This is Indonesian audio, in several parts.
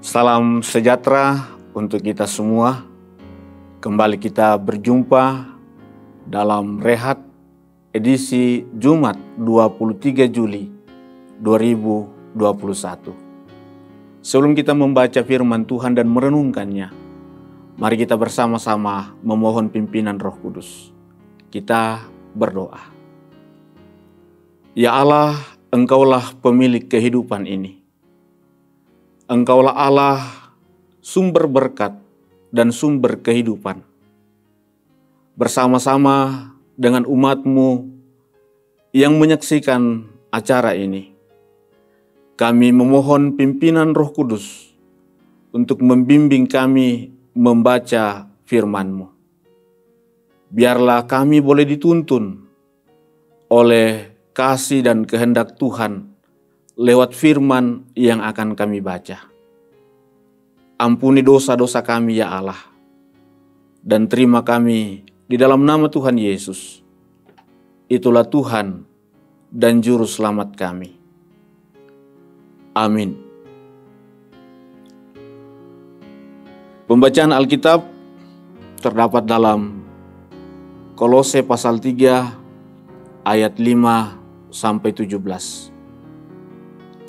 Salam sejahtera untuk kita semua. Kembali kita berjumpa dalam Rehat edisi Jumat 23 Juli 2021. Sebelum kita membaca firman Tuhan dan merenungkannya, mari kita bersama-sama memohon pimpinan Roh Kudus. Kita berdoa. Ya Allah, Engkaulah pemilik kehidupan ini. Engkaulah Allah, sumber berkat dan sumber kehidupan. Bersama-sama dengan umat-Mu yang menyaksikan acara ini, kami memohon pimpinan Roh Kudus untuk membimbing kami membaca firman-Mu. Biarlah kami boleh dituntun oleh kasih dan kehendak Tuhan lewat firman yang akan kami baca. Ampuni dosa-dosa kami ya Allah, dan terima kami di dalam nama Tuhan Yesus. Itulah Tuhan dan Juru Selamat kami. Amin. Pembacaan Alkitab terdapat dalam Kolose pasal 3 ayat 5 sampai 17.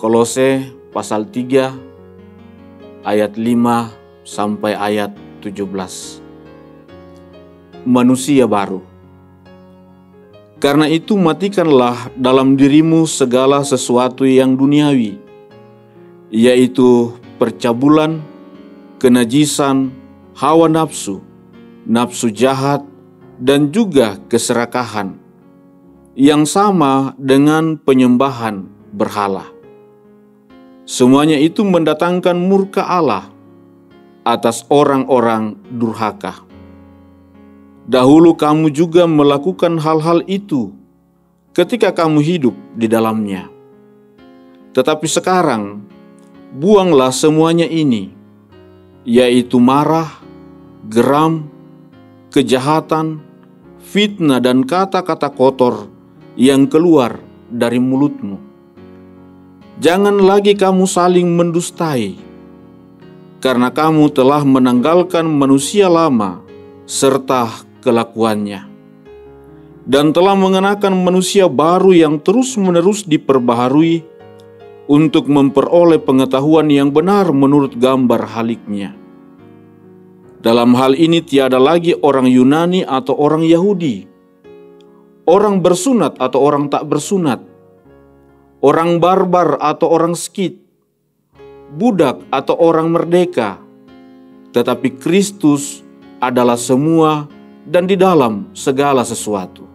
Kolose pasal 3 ayat 5 sampai ayat 17. Manusia baru. Karena itu matikanlah dalam dirimu segala sesuatu yang duniawi, yaitu percabulan, kenajisan, hawa nafsu, nafsu jahat, dan juga keserakahan, yang sama dengan penyembahan berhala. Semuanya itu mendatangkan murka Allah atas orang-orang durhaka. Dahulu kamu juga melakukan hal-hal itu ketika kamu hidup di dalamnya. Tetapi sekarang, buanglah semuanya ini, yaitu marah, geram, kejahatan, fitnah, dan kata-kata kotor yang keluar dari mulutmu. Jangan lagi kamu saling mendustai, karena kamu telah menanggalkan manusia lama serta kelakuannya, dan telah mengenakan manusia baru yang terus-menerus diperbaharui untuk memperoleh pengetahuan yang benar menurut gambar haliknya. Dalam hal ini tiada lagi orang Yunani atau orang Yahudi, orang bersunat atau orang tak bersunat, orang barbar atau orang Skit, budak atau orang merdeka, tetapi Kristus adalah semua dan di dalam segala sesuatu.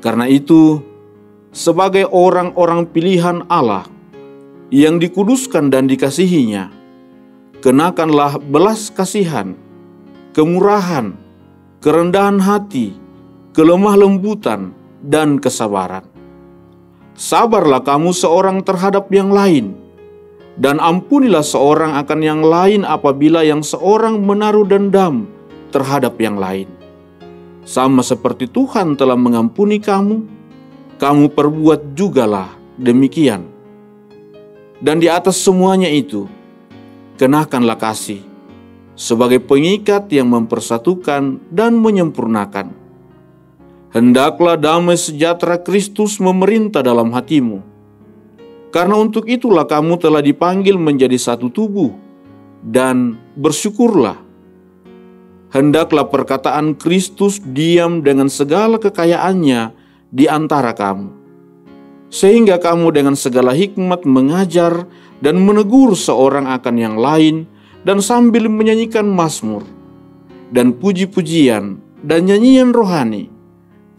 Karena itu, sebagai orang-orang pilihan Allah yang dikuduskan dan dikasihinya, kenakanlah belas kasihan, kemurahan, kerendahan hati, kelemah lembutan, dan kesabaran. Sabarlah kamu seorang terhadap yang lain, dan ampunilah seorang akan yang lain apabila yang seorang menaruh dendam terhadap yang lain. Sama seperti Tuhan telah mengampuni kamu, kamu perbuat jugalah demikian. Dan di atas semuanya itu, kenakanlah kasih sebagai pengikat yang mempersatukan dan menyempurnakan. Hendaklah damai sejahtera Kristus memerintah dalam hatimu. Karena untuk itulah kamu telah dipanggil menjadi satu tubuh, dan bersyukurlah. Hendaklah perkataan Kristus diam dengan segala kekayaannya di antara kamu, sehingga kamu dengan segala hikmat mengajar dan menegur seorang akan yang lain, dan sambil menyanyikan mazmur dan puji-pujian dan nyanyian rohani,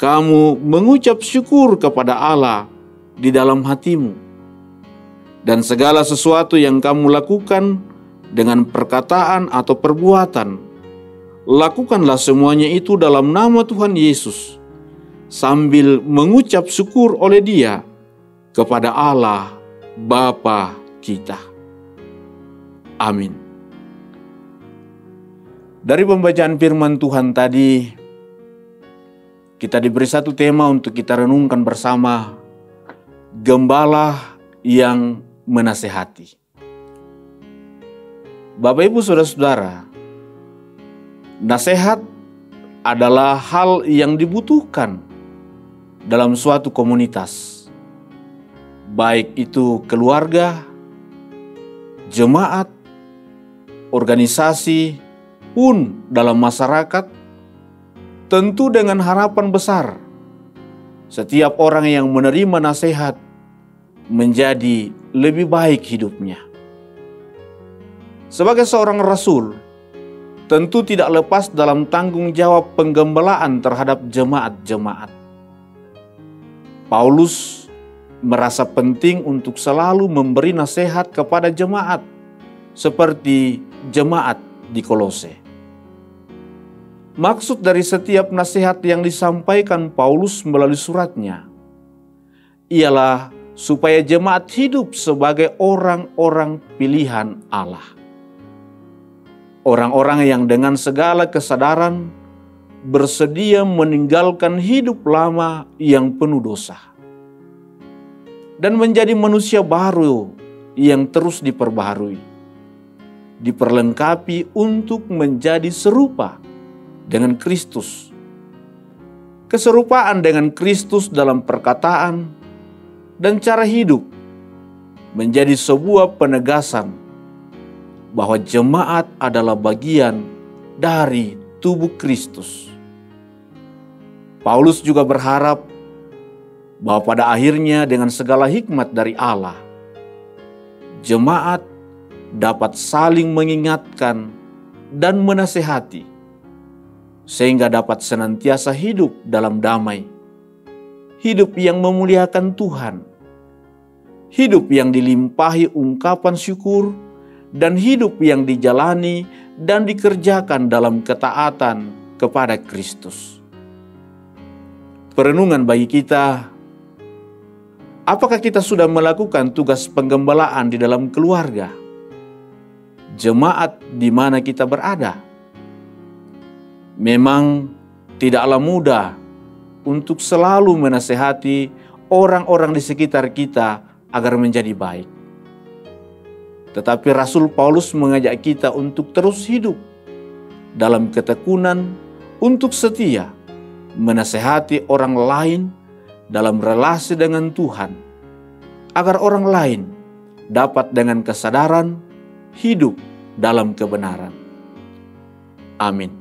kamu mengucap syukur kepada Allah di dalam hatimu. Dan segala sesuatu yang kamu lakukan dengan perkataan atau perbuatan, lakukanlah semuanya itu dalam nama Tuhan Yesus, sambil mengucap syukur oleh Dia kepada Allah Bapa kita. Amin. Dari pembacaan firman Tuhan tadi, kita diberi satu tema untuk kita renungkan bersama, gembala yang menasehati. Bapak Ibu Saudara-saudara, nasihat adalah hal yang dibutuhkan dalam suatu komunitas, baik itu keluarga, jemaat, organisasi, pun dalam masyarakat, tentu dengan harapan besar setiap orang yang menerima nasihat menjadi lebih baik hidupnya. Sebagai seorang rasul, tentu tidak lepas dalam tanggung jawab penggembalaan terhadap jemaat-jemaat. Paulus merasa penting untuk selalu memberi nasihat kepada jemaat, seperti jemaat di Kolose. Maksud dari setiap nasihat yang disampaikan Paulus melalui suratnya ialah supaya jemaat hidup sebagai orang-orang pilihan Allah. Orang-orang yang dengan segala kesadaran bersedia meninggalkan hidup lama yang penuh dosa dan menjadi manusia baru yang terus diperbaharui, diperlengkapi untuk menjadi serupa dengan Kristus. Keserupaan dengan Kristus dalam perkataan dan cara hidup menjadi sebuah penegasan bahwa jemaat adalah bagian dari tubuh Kristus. Paulus juga berharap bahwa pada akhirnya dengan segala hikmat dari Allah, jemaat dapat saling mengingatkan dan menasehati, sehingga dapat senantiasa hidup dalam damai, hidup yang memuliakan Tuhan, hidup yang dilimpahi ungkapan syukur, dan hidup yang dijalani dan dikerjakan dalam ketaatan kepada Kristus. Perenungan bagi kita, apakah kita sudah melakukan tugas penggembalaan di dalam keluarga, jemaat di mana kita berada? Memang tidaklah mudah untuk selalu menasehati orang-orang di sekitar kita agar menjadi baik. Tetapi Rasul Paulus mengajak kita untuk terus hidup dalam ketekunan untuk setia menasehati orang lain dalam relasi dengan Tuhan, agar orang lain dapat dengan kesadaran hidup dalam kebenaran. Amin.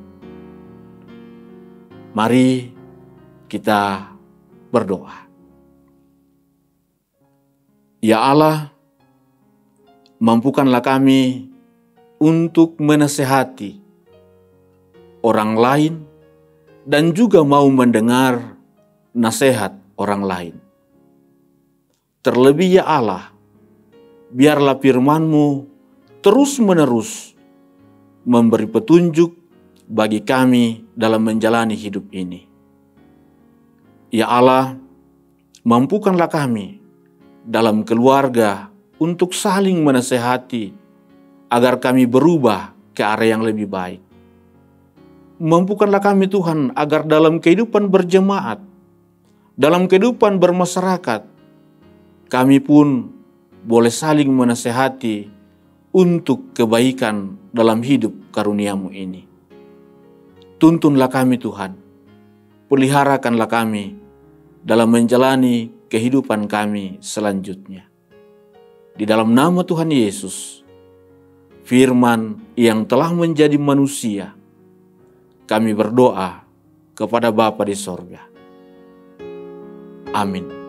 Mari kita berdoa. Ya Allah, mampukanlah kami untuk menasehati orang lain dan juga mau mendengar nasihat orang lain. Terlebih ya Allah, biarlah firman-Mu terus-menerus memberi petunjuk bagi kami dalam menjalani hidup ini. Ya Allah, mampukanlah kami dalam keluarga untuk saling menasehati agar kami berubah ke arah yang lebih baik. Mampukanlah kami Tuhan agar dalam kehidupan berjemaat, dalam kehidupan bermasyarakat, kami pun boleh saling menasehati untuk kebaikan dalam hidup karunia-Mu ini. Tuntunlah kami Tuhan, peliharakanlah kami dalam menjalani kehidupan kami selanjutnya. Di dalam nama Tuhan Yesus, Firman yang telah menjadi manusia, kami berdoa kepada Bapa di sorga. Amin.